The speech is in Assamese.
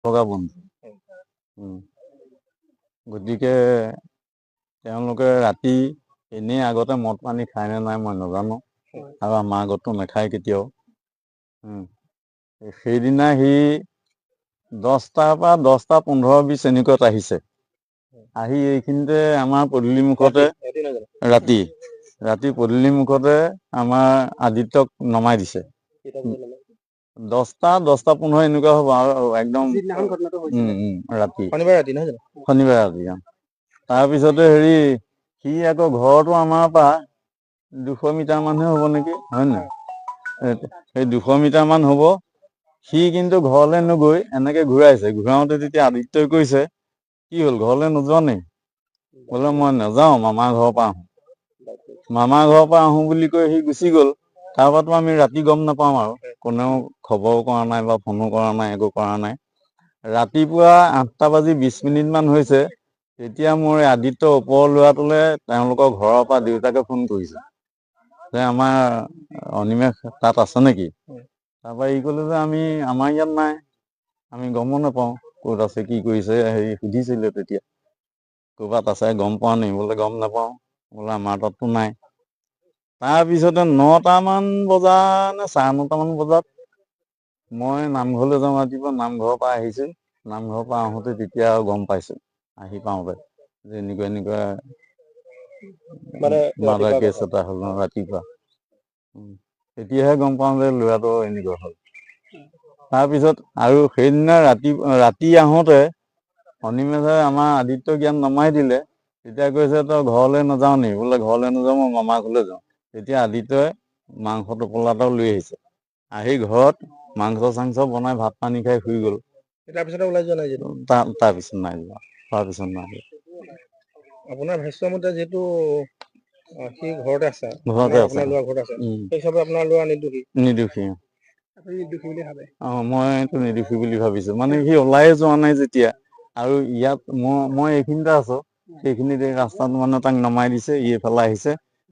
নথকা বন্ধু। গতিকে তেওঁলোকে ৰাতি এনেই আগতে মদ পানী খায় নে নাই মই নাজানো, আৰু আমাৰ আগতো নাখায় কেতিয়াও। সেইদিনা সি 10টাৰ পৰা 10:15-20 এনেকুৱাত আহিছে। আহি এইখিনিতে আমাৰ পদূলি মুখতে ৰাতি পদূলি মুখতে আমাৰ আদিত্যক নমাই দিছে। 10:15 এনেকুৱা হ'ব আৰু একদম ৰাতি, শনিবাৰে ৰাতি। তাৰপিছতে সি আকৌ ঘৰতো আমাৰ পৰা 200 মিটাৰ মানহে হ'ব নেকি, হয় নহয়? সেই 200 মিটাৰ মান হ'ব। সি কিন্তু ঘৰলৈ নগৈ এনেকে ঘূৰাইছে। ঘূৰাওতে তেতিয়া আদিত্যই কৈছে, কি হ'ল ঘৰলৈ নোযোৱা নি? বোলে মই নাযাওঁ, মামাৰ ঘৰৰ পৰা আহোঁ। মামাৰ ঘৰৰ পৰা আহোঁ বুলি কৈ সি গুচি গ'ল। তাৰ পৰাতো আমি ৰাতি গম নাপাওঁ, আৰু কোনেও খবৰো কৰা নাই বা ফোনো কৰা নাই, একো কৰা নাই। ৰাতিপুৱা 8:20 মান হৈছে, তেতিয়া মোৰ আদিত্য ওপৰৰ ল'ৰাটোলে তেওঁলোকৰ ঘৰৰ পৰা দেউতাকে ফোন কৰিছে যে আমাৰ অনিমেষ তাত আছে নেকি? তাৰপৰা ই ক'লে যে আমাৰ ইয়াত নাই, আমি গমো নাপাওঁ ক'ত আছে কি কৰিছে। সুধিছিলে তেতিয়া, ক'ৰবাত আছে গম পোৱা নাই? বোলে গম নাপাওঁ। বোলে আমাৰ তাততো নাই। তাৰপিছতে 9টামান বজা নে 9:30মান বজাত মই নামঘৰলৈ যাওঁ। ৰাতিপুৱা নামঘৰৰ পৰা আহিছোঁ। নামঘৰৰ পৰা আহোঁতে তেতিয়া আৰু গম পাইছোঁ, আহি পাওঁতে যে এনেকুৱা মাৰ্ডাৰ কেছ এটা হ'ল ৰাতিপুৱা। তেতিয়াহে গম পাওঁ যে ল'ৰাটো এনেকুৱা হ'ল। তাৰপিছত আৰু সেইদিনা ৰাতি আহোঁতে অনিমেষে আমাৰ আদিত্যক ইয়াত নমাই দিলে। তেতিয়া কৈছে, তই ঘৰলৈ নাযাওঁ নি? বোলে ঘৰলৈ নাযাওঁ, মই মামাৰ ঘৰলৈ যাওঁ। তেতিয়া আদিত্যই মাংস টোপোলা এটাও লৈ আহিছে। আহি ঘৰত মাংস-চাংস বনাই ভাত পানী খাই শুই গ'ল। তাৰপিছত ওলাই যোৱা নাই? তাৰপিছত নাই যোৱা। আপোনাৰ ভাষ্যমতে যিহেতু সি ঘৰতে আছে, ঘৰতে আছে, আপোনাৰ ল'ৰা ঘৰতে আছে, সেই হিচাপে আপোনাৰ ল'ৰা নিৰ্দোষী। আপুনি নিৰ্দোষী বুলি ভাবে? মইতো নিৰ্দোষী বুলি ভাবিছো। মানে সি ওলাইয়ে যোৱা নাই যেতিয়া, আৰু ইয়াত মই এইখিনিতে আছো, সেইখিনিতে ৰাস্তাত মানে তাক নমাই দিছে, ই এইফালে আহিছে।